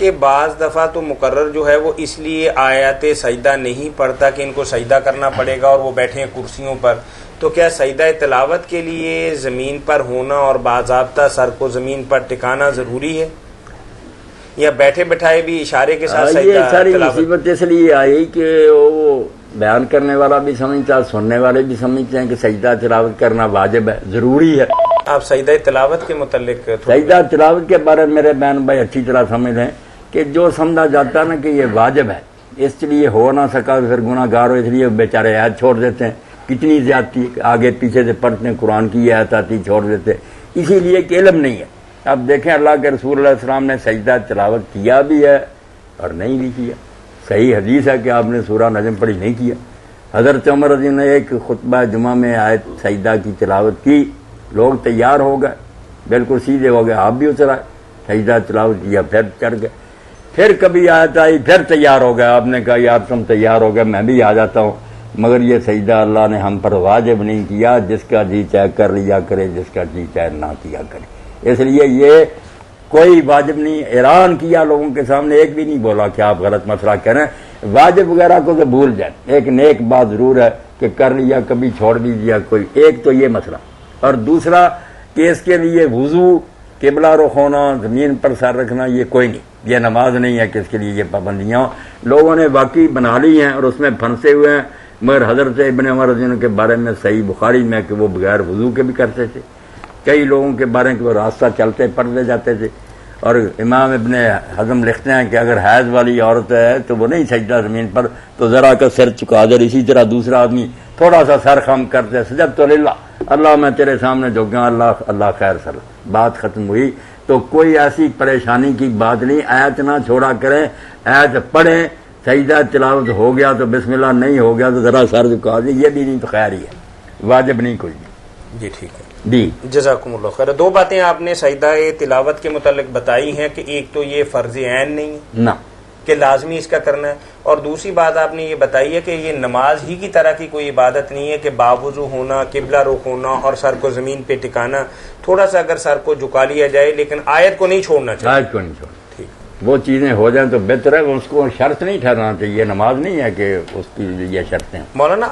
کہ بعض دفعہ تو مقرر جو ہے وہ اس لیے آیات سجدہ نہیں پڑھتا کہ ان کو سجدہ کرنا پڑے گا اور وہ بیٹھے ہیں کرسیوں پر، تو کیا سجدہ تلاوت کے لیے زمین پر ہونا اور باضابطہ سر کو زمین پر ٹکانا ضروری ہے، یا بیٹھے بٹھائے بھی اشارے کے ساتھ سجدہ یہ ساری تلاوت؟ مصیبت اس لیے آئی کہ وہ بیان کرنے والا بھی سمجھتا ہے، سننے والے بھی سمجھتے ہیں کہ سجدہ تلاوت کرنا واجب ہے، ضروری ہے۔ آپ سجدہ تلاوت کے متعلق سجدہ تلاوت کے بارے میں میرے بہن بھائی اچھی طرح سمجھ رہے ہیں کہ جو سمجھا جاتا ہے نا کہ یہ واجب ہے، اس لیے ہو نہ سکا پھر گناہ گار ہو، اس لیے بیچارے عہد چھوڑ دیتے ہیں۔ کتنی زیادتی آگے پیچھے سے پڑھتے ہیں، قرآن کی عہد آتی چھوڑ دیتے ہیں، اسی لیے کہ علم نہیں ہے۔ اب دیکھیں اللہ کے رسول علیہ السلام نے سجدہ تلاوت کیا بھی ہے اور نہیں بھی کیا۔ صحیح حدیث ہے کہ آپ نے سورہ نجم پڑھی نہیں کیا۔ حضرت عمر رضی اللہ عنہ نے ایک خطبہ جمعہ میں آیت سجدہ کی تلاوت کی، لوگ تیار ہو گئے، بالکل سیدھے ہو گئے، آپ بھی اتر آئے، سجدہ تلاوت کیا، پھر چڑھ گئے۔ پھر کبھی آیت آئی، پھر تیار ہو گئے، آپ نے کہا یار تم تیار ہو گئے میں بھی آ جاتا ہوں، مگر یہ سجدہ اللہ نے ہم پر واجب نہیں کیا، جس کا جی چاہے کر لیا کرے، جس کا جی چاہے نہ کیا کرے۔ اس لیے یہ کوئی واجب نہیں، اعلان کیا لوگوں کے سامنے، ایک بھی نہیں بولا کہ آپ غلط مسئلہ کریں، واجب وغیرہ کو تو بھول جائیں۔ ایک نیک بات ضرور ہے کہ کر لیا کبھی چھوڑ دیجیے کوئی، ایک تو یہ مسئلہ، اور دوسرا کہ اس کے لیے وضو، قبلہ رخ ہونا، زمین پر سر رکھنا، یہ کوئی نہیں، یہ نماز نہیں ہے کہ اس کے لیے یہ پابندیاں ہوں۔ لوگوں نے واقعی بنا لی ہیں اور اس میں پھنسے ہوئے ہیں، مگر حضرت ابن عمر رضی اللہ عنہ کے بارے میں صحیح بخاری میں کہ وہ بغیر وضو کے بھی کرتے تھے، کئی لوگوں کے بارے میں کہ وہ راستہ چلتے پڑھتے جاتے تھے، اور امام ابن حزم لکھتے ہیں کہ اگر حیض والی عورت ہے تو وہ نہیں سجدہ زمین پر، تو ذرا کا سر چکا دے، اسی طرح دوسرا آدمی تھوڑا سا سر خم کرتے، سجد تو للہ، اللہ میں تیرے سامنے جھک گیا، اللہ اللہ خیر سر، بات ختم ہوئی۔ تو کوئی ایسی پریشانی کی بات نہیں، آیت نہ چھوڑا کریں، آیت پڑھیں، سجدہ تلاوت ہو گیا تو بسم اللہ، نہیں ہو گیا تو ذرا سر جھکا دے، یہ بھی نہیں تو خیر ہی ہے، واجب نہیں کوئی نہیں۔ جی ٹھیک ہے جی جزاکم اللہ خیر۔ دو باتیں آپ نے سجدہ تلاوت کے متعلق بتائی ہیں کہ ایک تو یہ فرض عین نہیں ہے نہ، کہ لازمی اس کا کرنا ہے، اور دوسری بات آپ نے یہ بتائی ہے کہ یہ نماز ہی کی طرح کی کوئی عبادت نہیں ہے کہ باوضو ہونا، قبلہ رخ ہونا اور سر کو زمین پہ ٹکانا، تھوڑا سا اگر سر کو جھکا لیا جائے لیکن آیت کو نہیں چھوڑنا چاہیے۔ آیت کو نہیں چھوڑنا، ٹھیک، وہ چیزیں ہو جائیں تو بہتر ہے، اس کو شرط نہیں ٹھہرانا چاہیے، نماز نہیں ہے کہ اس کی یہ شرطیں۔ مولانا